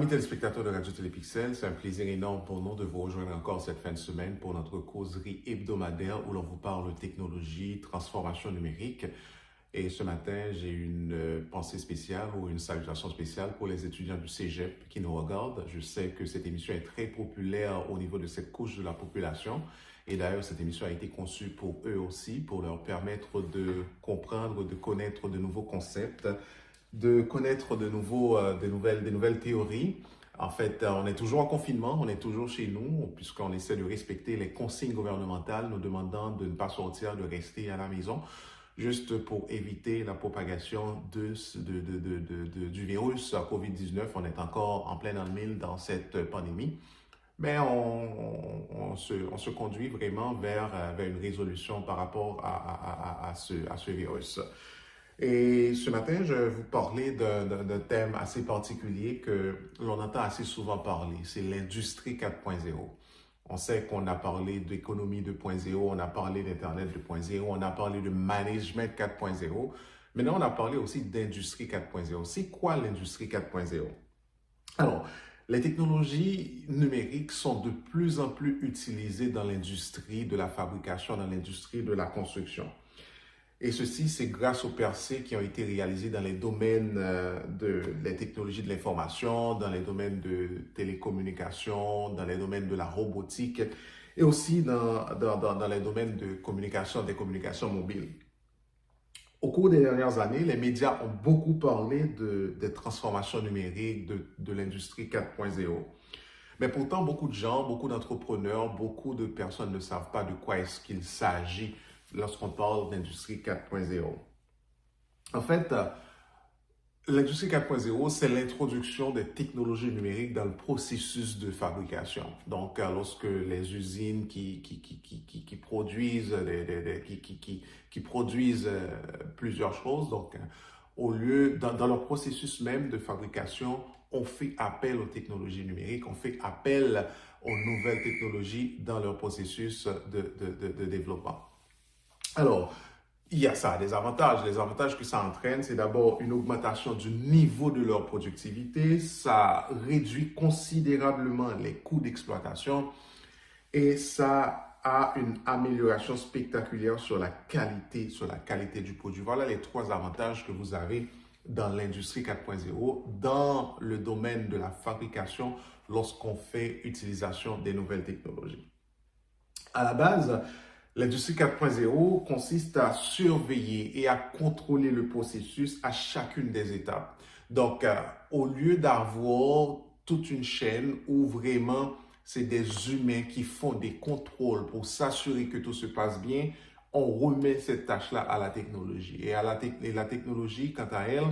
téléspectateurs de Radio Télépixel, c'est un plaisir énorme pour nous de vous rejoindre encore cette fin de semaine pour notre causerie hebdomadaire où l'on vous parle de technologie, transformation numérique. Et ce matin, j'ai une pensée spéciale ou une salutation spéciale pour les étudiants du Cégep qui nous regardent. Je sais que cette émission est très populaire au niveau de cette couche de la population. Et d'ailleurs, cette émission a été conçue pour eux aussi, pour leur permettre de comprendre, de connaître de nouveaux concepts, de connaître des nouvelles théories. En fait, on est toujours en confinement, on est toujours chez nous, puisqu'on essaie de respecter les consignes gouvernementales nous demandant de ne pas sortir, de rester à la maison, juste pour éviter la propagation du virus COVID-19. On est encore en plein dans le mille dans cette pandémie. Mais on se conduit vraiment vers une résolution par rapport à ce virus. Et ce matin, je vais vous parler d'un thème assez particulier que l'on entend assez souvent parler, c'est l'industrie 4.0. On sait qu'on a parlé d'économie 2.0, on a parlé d'Internet 2.0, on a parlé de management 4.0. Maintenant, on a parlé aussi d'industrie 4.0. C'est quoi l'industrie 4.0? Alors, les technologies numériques sont de plus en plus utilisées dans l'industrie de la fabrication, dans l'industrie de la construction. Et ceci, c'est grâce aux percées qui ont été réalisées dans les domaines de les technologies de l'information, dans les domaines de télécommunication, dans les domaines de la robotique et aussi dans les domaines de communication, des communications mobiles. Au cours des dernières années, les médias ont beaucoup parlé des transformations numériques, de l'industrie 4.0. Mais pourtant, beaucoup de gens, beaucoup d'entrepreneurs, beaucoup de personnes ne savent pas de quoi est-ce qu'il s'agit lorsqu'on parle d'industrie 4.0. En fait, l'industrie 4.0, c'est l'introduction des technologies numériques dans le processus de fabrication. Donc, lorsque les usines qui produisent, plusieurs choses, donc, au lieu, dans leur processus même de fabrication, on fait appel aux technologies numériques, on fait appel aux nouvelles technologies dans leur processus de développement. Alors, il y a ça, des avantages. Les avantages que ça entraîne, c'est d'abord une augmentation du niveau de leur productivité. Ça réduit considérablement les coûts d'exploitation et ça a une amélioration spectaculaire sur la qualité du produit. Voilà les trois avantages que vous avez dans l'industrie 4.0, dans le domaine de la fabrication lorsqu'on fait utilisation des nouvelles technologies. À la base, l'industrie 4.0 consiste à surveiller et à contrôler le processus à chacune des étapes. Donc, au lieu d'avoir toute une chaîne où vraiment c'est des humains qui font des contrôles pour s'assurer que tout se passe bien, on remet cette tâche-là à la technologie. Et la technologie, quant à elle,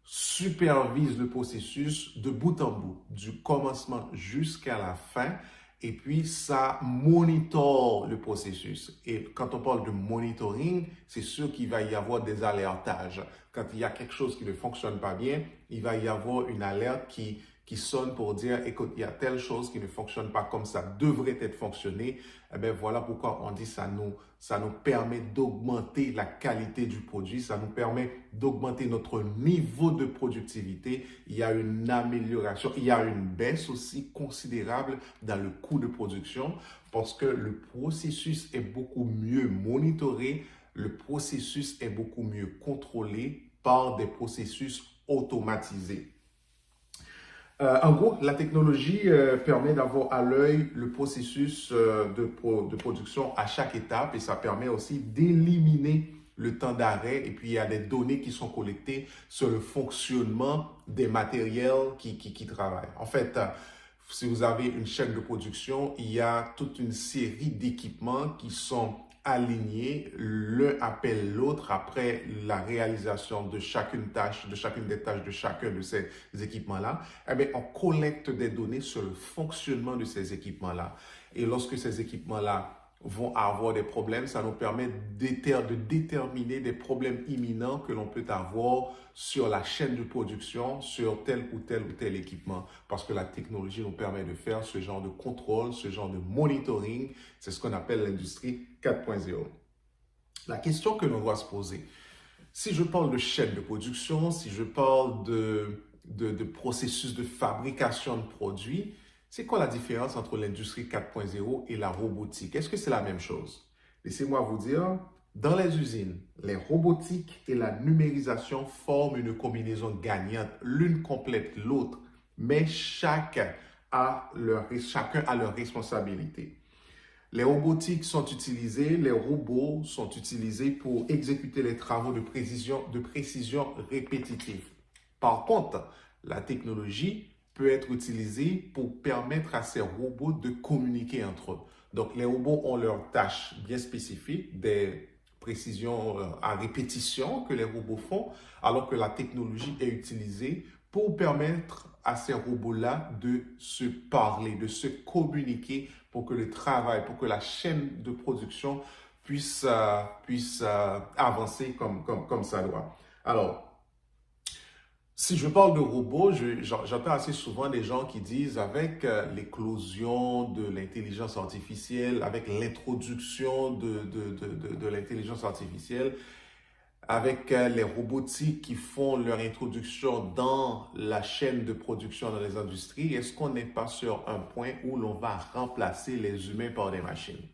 supervise le processus de bout en bout, du commencement jusqu'à la fin. Et puis, ça monitore le processus. Et quand on parle de monitoring, c'est sûr qu'il va y avoir des alertages. Quand il y a quelque chose qui ne fonctionne pas bien, il va y avoir une alerte qui sonne pour dire, écoute, il y a telle chose qui ne fonctionne pas comme ça devrait être fonctionné. Eh bien, voilà pourquoi on dit ça nous permet d'augmenter la qualité du produit, ça nous permet d'augmenter notre niveau de productivité. Il y a une amélioration, il y a une baisse aussi considérable dans le coût de production parce que le processus est beaucoup mieux monitoré, le processus est beaucoup mieux contrôlé par des processus automatisés. En gros, la technologie permet d'avoir à l'œil le processus de production à chaque étape et ça permet aussi d'éliminer le temps d'arrêt et puis il y a des données qui sont collectées sur le fonctionnement des matériels qui travaillent. En fait, si vous avez une chaîne de production, il y a toute une série d'équipements qui sont alignés, l'un appelle l'autre après la réalisation de chacune des tâches de chacun de ces équipements-là. Eh bien, on collecte des données sur le fonctionnement de ces équipements-là. Et lorsque ces équipements-là vont avoir des problèmes, ça nous permet de déterminer des problèmes imminents que l'on peut avoir sur la chaîne de production, sur tel ou tel équipement, parce que la technologie nous permet de faire ce genre de contrôle, ce genre de monitoring. C'est ce qu'on appelle l'industrie 4.0. La question que l'on doit se poser, si je parle de chaîne de production, si je parle de processus de fabrication de produits. C'est quoi la différence entre l'industrie 4.0 et la robotique? Est-ce que c'est la même chose? Laissez-moi vous dire, dans les usines, les robotiques et la numérisation forment une combinaison gagnante. L'une complète l'autre, mais chacun a leur responsabilité. Les robotiques sont utilisés, les robots sont utilisés pour exécuter les travaux de précision répétitive. Par contre, la technologie peut être utilisée pour permettre à ces robots de communiquer entre eux. Donc, les robots ont leurs tâches bien spécifiques, des précisions à répétition que les robots font, alors que la technologie est utilisée pour permettre à ces robots-là de se parler, de se communiquer pour que le travail, pour que la chaîne de production puisse avancer comme ça doit. Alors, si je parle de robots, j'entends assez souvent des gens qui disent avec l'éclosion de l'intelligence artificielle, avec l'introduction de l'intelligence artificielle, avec les robotiques qui font leur introduction dans la chaîne de production dans les industries, est-ce qu'on n'est pas sur un point où l'on va remplacer les humains par des machines?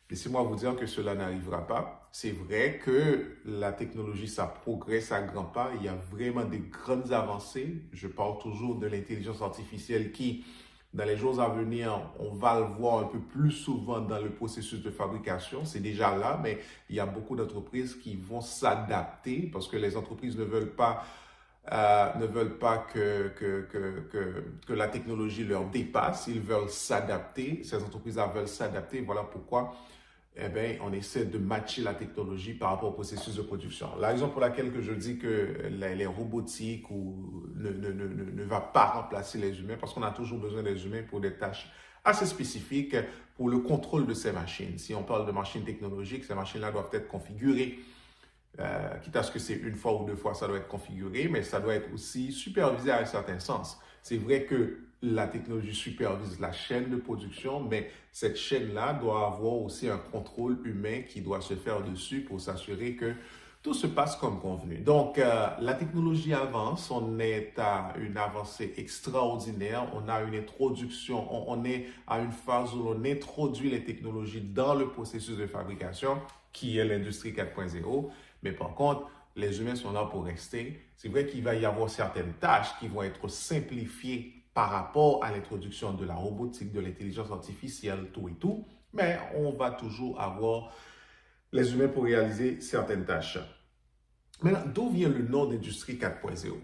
Laissez-moi vous dire que cela n'arrivera pas. C'est vrai que la technologie, ça progresse à grands pas. Il y a vraiment des grandes avancées. Je parle toujours de l'intelligence artificielle qui, dans les jours à venir, on va le voir un peu plus souvent dans le processus de fabrication. C'est déjà là, mais il y a beaucoup d'entreprises qui vont s'adapter parce que les entreprises ne veulent pas que la technologie leur dépasse. Ils veulent s'adapter. Ces entreprises-là veulent s'adapter. Voilà pourquoi eh bien, on essaie de matcher la technologie par rapport au processus de production. La raison pour laquelle que je dis que les robotiques ne va pas remplacer les humains, parce qu'on a toujours besoin des humains pour des tâches assez spécifiques pour le contrôle de ces machines. Si on parle de machines technologiques, ces machines-là doivent être configurées. Quitte à ce que c'est une fois ou deux fois, ça doit être configuré, mais ça doit être aussi supervisé à un certain sens. C'est vrai que la technologie supervise la chaîne de production, mais cette chaîne-là doit avoir aussi un contrôle humain qui doit se faire dessus pour s'assurer que tout se passe comme convenu. Donc, la technologie avance, on est à une avancée extraordinaire, on a une introduction, on est à une phase où l'on introduit les technologies dans le processus de fabrication, qui est l'industrie 4.0. Mais par contre, les humains sont là pour rester. C'est vrai qu'il va y avoir certaines tâches qui vont être simplifiées par rapport à l'introduction de la robotique, de l'intelligence artificielle, tout et tout, mais on va toujours avoir les humains pour réaliser certaines tâches. Maintenant, d'où vient le nom d'industrie 4.0?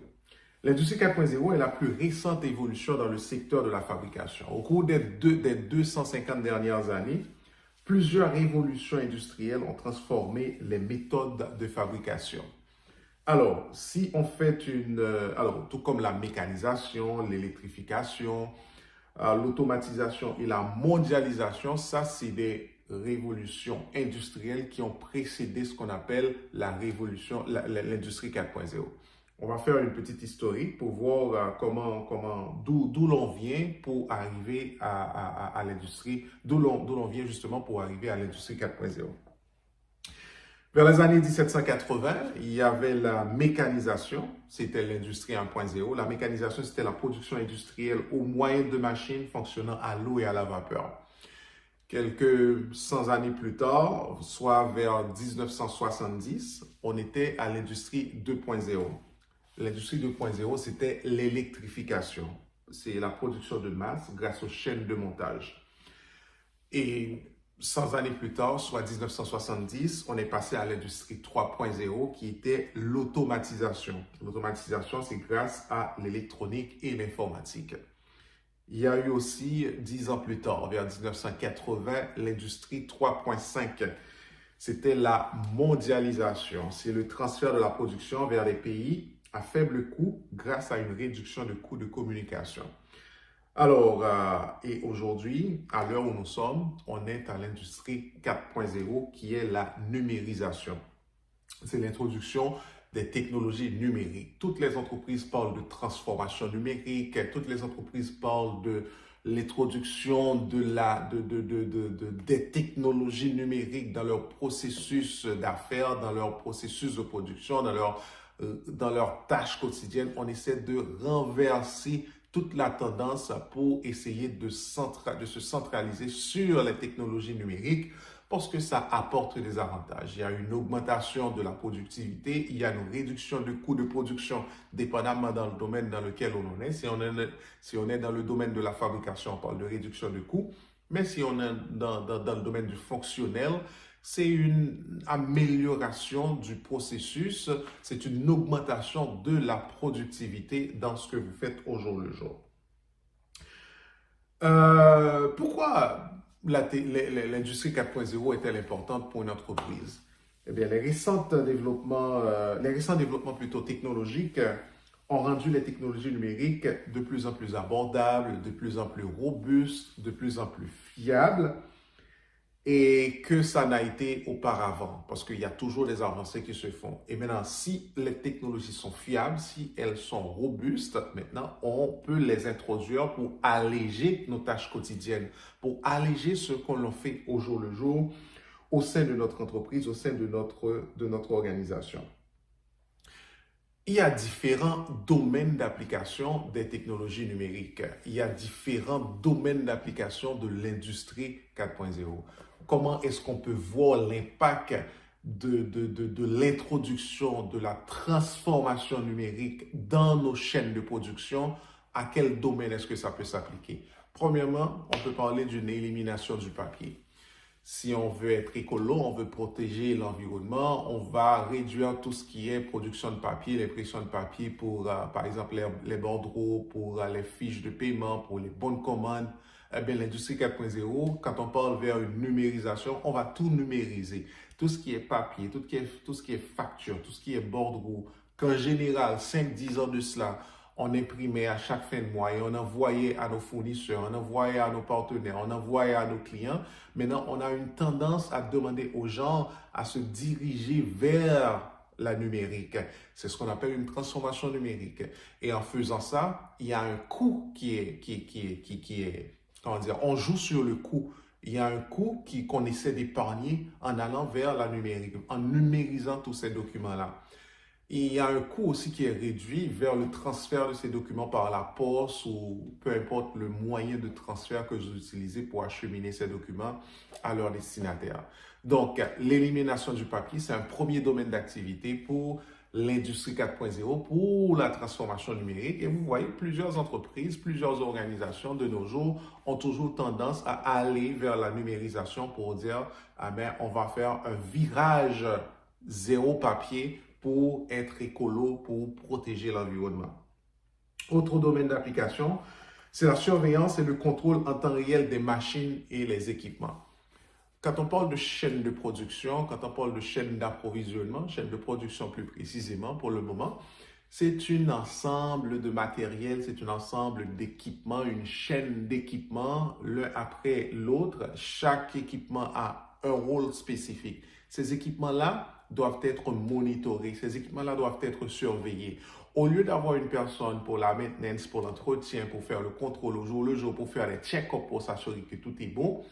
L'industrie 4.0 est la plus récente évolution dans le secteur de la fabrication. Au cours des 250 dernières années, plusieurs révolutions industrielles ont transformé les méthodes de fabrication. Alors, si on fait tout comme la mécanisation, l'électrification, l'automatisation et la mondialisation, ça, c'est des révolutions industrielles qui ont précédé ce qu'on appelle l'industrie 4.0. On va faire une petite historique pour voir d'où l'on vient pour arriver à l'industrie, d'où l'on vient justement pour arriver à l'industrie 4.0. Vers les années 1780, il y avait la mécanisation, c'était l'industrie 1.0. La mécanisation, c'était la production industrielle au moyen de machines fonctionnant à l'eau et à la vapeur. Quelques 100 années plus tard, soit vers 1970, on était à l'industrie 2.0. L'industrie 2.0, c'était l'électrification. C'est la production de masse grâce aux chaînes de montage. Et 100 années plus tard, soit 1970, on est passé à l'industrie 3.0 qui était l'automatisation. L'automatisation, c'est grâce à l'électronique et l'informatique. Il y a eu aussi 10 ans plus tard, vers 1980, l'industrie 3.5. C'était la mondialisation. C'est le transfert de la production vers des pays à faible coût grâce à une réduction de coûts de communication. Alors, et aujourd'hui, à l'heure où nous sommes, on est à l'industrie 4.0 qui est la numérisation. C'est l'introduction des technologies numériques. Toutes les entreprises parlent de transformation numérique, toutes les entreprises parlent de l'introduction des technologies numériques dans leur processus d'affaires, dans leur processus de production, dans leur dans leurs tâches quotidiennes, on essaie de renverser toute la tendance pour essayer de se centraliser sur les technologies numériques parce que ça apporte des avantages. Il y a une augmentation de la productivité, il y a une réduction de coûts de production dépendamment dans le domaine dans lequel on en est. Si on est dans le domaine de la fabrication, on parle de réduction de coûts, mais si on est dans le domaine du fonctionnel, c'est une amélioration du processus, c'est une augmentation de la productivité dans ce que vous faites au jour le jour. Pourquoi l'industrie 4.0 est-elle importante pour une entreprise? Eh bien, les récents développements plutôt technologiques ont rendu les technologies numériques de plus en plus abordables, de plus en plus robustes, de plus en plus fiables et que ça n'a été auparavant, parce qu'il y a toujours des avancées qui se font. Et maintenant, si les technologies sont fiables, si elles sont robustes, maintenant, on peut les introduire pour alléger nos tâches quotidiennes, pour alléger ce qu'on fait au jour le jour, au sein de notre entreprise, au sein de notre organisation. Il y a différents domaines d'application des technologies numériques. Il y a différents domaines d'application de l'industrie 4.0. Comment est-ce qu'on peut voir l'impact de l'introduction, de la transformation numérique dans nos chaînes de production? À quel domaine est-ce que ça peut s'appliquer? Premièrement, on peut parler d'une élimination du papier. Si on veut être écolo, on veut protéger l'environnement, on va réduire tout ce qui est production de papier, l'impression de papier pour, par exemple, les bordereaux, pour les fiches de paiement, pour les bonnes commandes. Eh bien, l'industrie 4.0, quand on parle vers une numérisation, on va tout numériser. Tout ce qui est papier, tout ce qui est facture, tout ce qui est bordereau, qu'en général, 5-10 ans de cela, on imprimait à chaque fin de mois et on envoyait à nos fournisseurs, on envoyait à nos partenaires, on envoyait à nos clients. Maintenant, on a une tendance à demander aux gens à se diriger vers la numérique. C'est ce qu'on appelle une transformation numérique. Et en faisant ça, il y a un coût qui est, comment dire, on joue sur le coût. Il y a un coût qu'on essaie d'épargner en allant vers la numérique, en numérisant tous ces documents-là. Et il y a un coût aussi qui est réduit vers le transfert de ces documents par la poste ou peu importe le moyen de transfert que vous utilisez pour acheminer ces documents à leur destinataire. Donc, l'élimination du papier, c'est un premier domaine d'activité pour l'industrie 4.0, pour la transformation numérique. Et vous voyez, plusieurs entreprises, plusieurs organisations de nos jours ont toujours tendance à aller vers la numérisation pour dire, ah ben, on va faire un virage zéro papier pour être écolo, pour protéger l'environnement. Autre domaine d'application, c'est la surveillance et le contrôle en temps réel des machines et les équipements. Quand on parle de chaîne de production, quand on parle de chaîne d'approvisionnement, chaîne de production plus précisément pour le moment, c'est un ensemble de matériel, c'est un ensemble d'équipements, une chaîne d'équipements, l'un après l'autre. Chaque équipement a un rôle spécifique. Ces équipements-là doivent être monitorés, ces équipements-là doivent être surveillés. Au lieu d'avoir une personne pour la maintenance, pour l'entretien, pour faire le contrôle au jour le jour, pour faire les check-ups, pour s'assurer que tout est bon,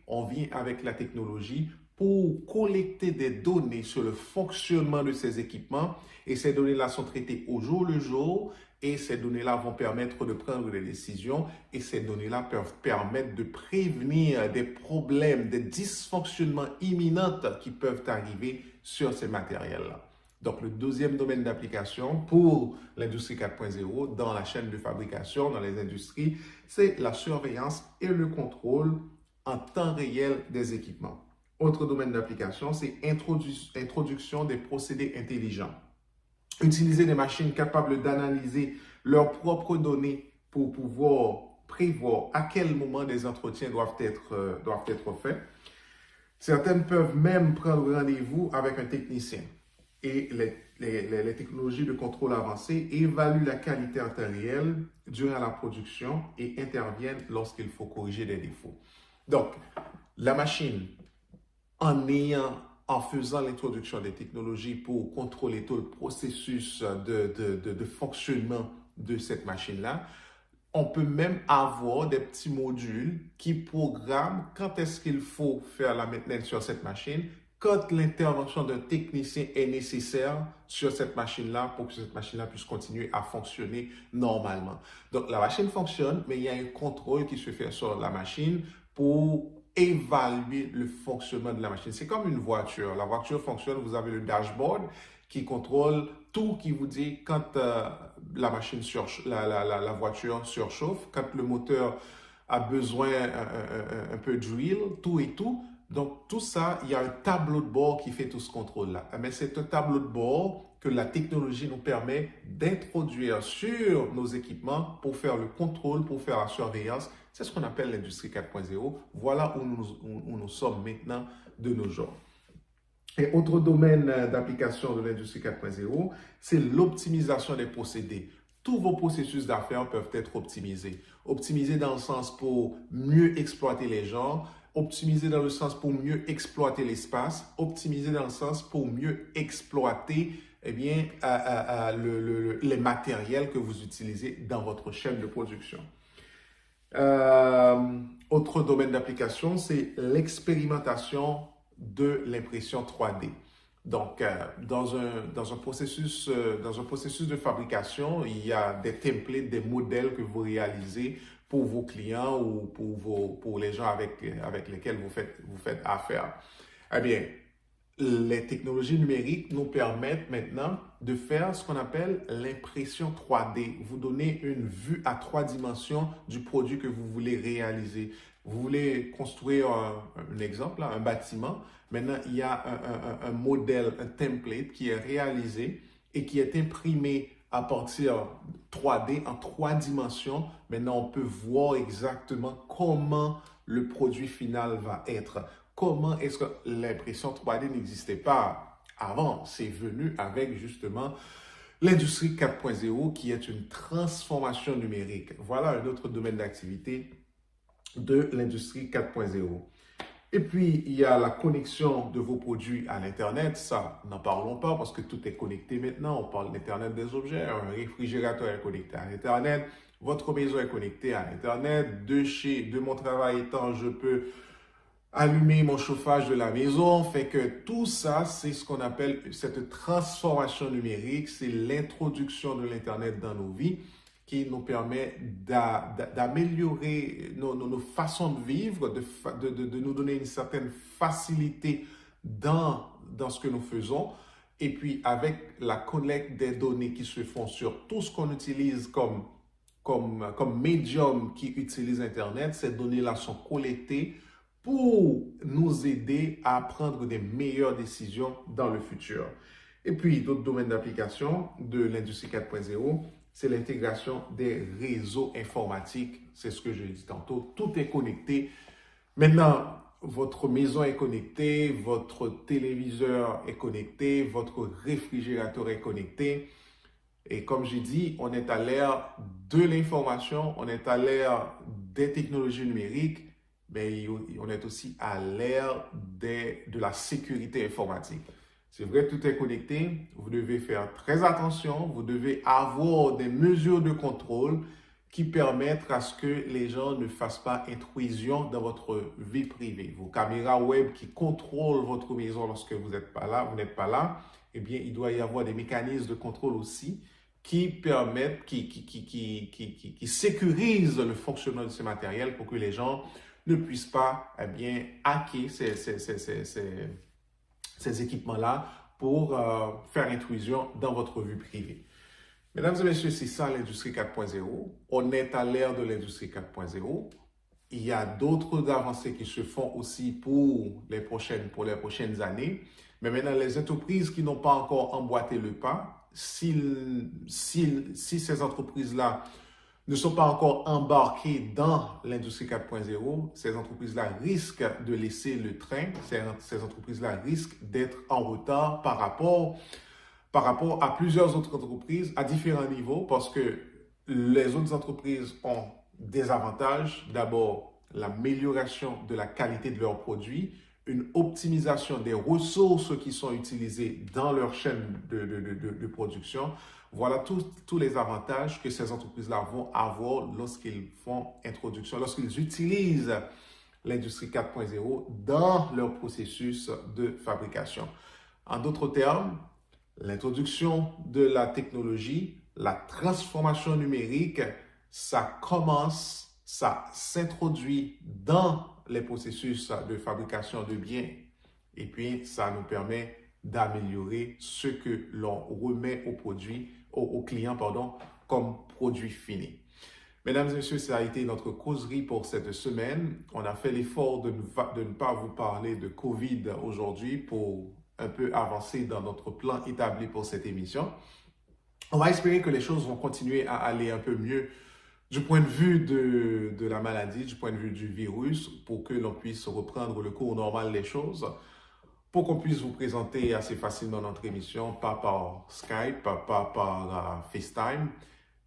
on vient avec la technologie pour collecter des données sur le fonctionnement de ces équipements et ces données-là sont traitées au jour le jour et ces données-là vont permettre de prendre des décisions et ces données-là peuvent permettre de prévenir des problèmes, des dysfonctionnements imminents qui peuvent arriver sur ces matériels-là. Donc, le deuxième domaine d'application pour l'industrie 4.0 dans la chaîne de fabrication, dans les industries, c'est la surveillance et le contrôle en temps réel des équipements. Autre domaine d'application, c'est introduction des procédés intelligents. Utiliser des machines capables d'analyser leurs propres données pour pouvoir prévoir à quel moment des entretiens doivent être faits. Certaines peuvent même prendre rendez-vous avec un technicien. Et les technologies de contrôle avancées évaluent la qualité en temps réel durant la production et interviennent lorsqu'il faut corriger des défauts. Donc, la machine, en faisant l'introduction des technologies pour contrôler tout le processus de fonctionnement de cette machine-là, on peut même avoir des petits modules qui programment quand est-ce qu'il faut faire la maintenance sur cette machine, quand l'intervention d'un technicien est nécessaire sur cette machine-là pour que cette machine-là puisse continuer à fonctionner normalement. Donc, la machine fonctionne, mais il y a un contrôle qui se fait sur la machine pour évaluer le fonctionnement de la machine. C'est comme une voiture. La voiture fonctionne, vous avez le dashboard qui contrôle tout, qui vous dit quand la machine la voiture surchauffe, quand le moteur a besoin un peu d'huile, tout et tout. Donc, tout ça, il y a un tableau de bord qui fait tout ce contrôle-là. Mais c'est un tableau de bord que la technologie nous permet d'introduire sur nos équipements pour faire le contrôle, pour faire la surveillance. C'est ce qu'on appelle l'industrie 4.0. Voilà où nous sommes maintenant de nos jours. Et autre domaine d'application de l'industrie 4.0, c'est l'optimisation des procédés. Tous vos processus d'affaires peuvent être optimisés. Optimisés dans le sens pour mieux exploiter les gens, optimisés dans le sens pour mieux exploiter l'espace, optimisés dans le sens pour mieux exploiter les matériels que vous utilisez dans votre chaîne de production. Autre domaine d'application, c'est l'expérimentation de l'impression 3D. Donc, dans un processus de fabrication, il y a des templates, des modèles que vous réalisez pour vos clients ou pour les gens avec lesquels vous faites affaire. Eh bien, les technologies numériques nous permettent maintenant de faire ce qu'on appelle l'impression 3D. Vous donnez une vue à 3 dimensions du produit que vous voulez réaliser. Vous voulez construire un exemple, un bâtiment. Maintenant, il y a un modèle, un template qui est réalisé et qui est imprimé à partir 3D en 3 dimensions. Maintenant, on peut voir exactement comment le produit final va être. Comment est-ce que l'impression 3D n'existait pas avant? C'est venu avec justement l'industrie 4.0 qui est une transformation numérique. Voilà un autre domaine d'activité de l'industrie 4.0. Et puis, il y a la connexion de vos produits à l'Internet. Ça, n'en parlons pas parce que tout est connecté maintenant. On parle d'Internet des objets. Un réfrigérateur est connecté à l'Internet. Votre maison est connectée à l'Internet. De mon travail étant, je peux allumer mon chauffage de la maison. Fait que tout ça, c'est ce qu'on appelle cette transformation numérique. C'est l'introduction de l'Internet dans nos vies qui nous permet d'améliorer nos façons de vivre, de nous donner une certaine facilité dans ce que nous faisons. Et puis, avec la collecte des données qui se font sur tout ce qu'on utilise comme médium qui utilise Internet, ces données-là sont collectées pour nous aider à prendre des meilleures décisions dans le futur. Et puis, d'autres domaines d'application de l'industrie 4.0, c'est l'intégration des réseaux informatiques. C'est ce que je dis tantôt. Tout est connecté. Maintenant, votre maison est connectée, votre téléviseur est connecté, votre réfrigérateur est connecté. Et comme j'ai dit, on est à l'ère de l'information, on est à l'ère des technologies numériques, mais on est aussi à l'ère de la sécurité informatique. C'est vrai, tout est connecté. Vous devez faire très attention. Vous devez avoir des mesures de contrôle qui permettent à ce que les gens ne fassent pas intrusion dans votre vie privée. Vos caméras web qui contrôlent votre maison lorsque vous n'êtes pas là, eh bien, il doit y avoir des mécanismes de contrôle aussi qui permettent, qui sécurisent le fonctionnement de ce matériel pour que les gens ne puissent pas, eh bien, hacker ces équipements-là pour faire intrusion dans votre vie privée. Mesdames et messieurs, c'est ça l'industrie 4.0. On est à l'ère de l'industrie 4.0. Il y a d'autres avancées qui se font aussi pour les prochaines années. Mais maintenant, les entreprises qui n'ont pas encore emboîté le pas, si ces entreprises-là ne sont pas encore embarquées dans l'industrie 4.0, ces entreprises-là risquent de laisser le train, ces entreprises-là risquent d'être en retard par rapport à plusieurs autres entreprises à différents niveaux parce que les autres entreprises ont des avantages. D'abord, l'amélioration de la qualité de leurs produits, une optimisation des ressources qui sont utilisées dans leur chaîne de production. Voilà tous les avantages que ces entreprises-là vont avoir lorsqu'ils font introduction, lorsqu'ils utilisent l'industrie 4.0 dans leur processus de fabrication. En d'autres termes, l'introduction de la technologie, la transformation numérique, ça s'introduit dans les processus de fabrication de biens et puis ça nous permet d'améliorer ce que l'on remet au client, comme produit fini. Mesdames et messieurs, ça a été notre causerie pour cette semaine. On a fait l'effort de ne pas vous parler de COVID aujourd'hui pour un peu avancer dans notre plan établi pour cette émission. On va espérer que les choses vont continuer à aller un peu mieux du point de vue de la maladie, du point de vue du virus, pour que l'on puisse reprendre le cours normal des choses, pour qu'on puisse vous présenter assez facilement notre émission, pas par Skype, pas par FaceTime,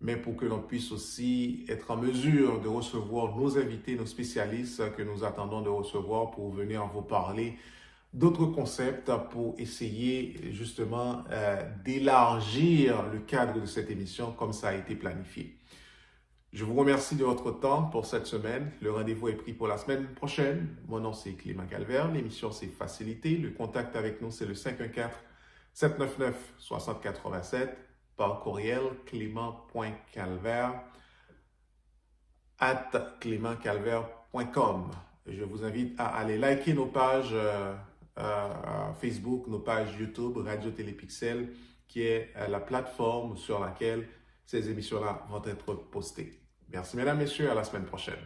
mais pour que l'on puisse aussi être en mesure de recevoir nos invités, nos spécialistes que nous attendons de recevoir pour venir vous parler d'autres concepts pour essayer justement d'élargir le cadre de cette émission comme ça a été planifié. Je vous remercie de votre temps pour cette semaine. Le rendez-vous est pris pour la semaine prochaine. Mon nom, c'est Clément Calvert. L'émission, c'est Facilité. Le contact avec nous, c'est le 514-799-6087 par courriel clément.calvert@clémentcalvert.com. Je vous invite à aller liker nos pages Facebook, nos pages YouTube, Radio Télépixel, qui est la plateforme sur laquelle ces émissions-là vont être postées. Merci, mesdames, messieurs, à la semaine prochaine.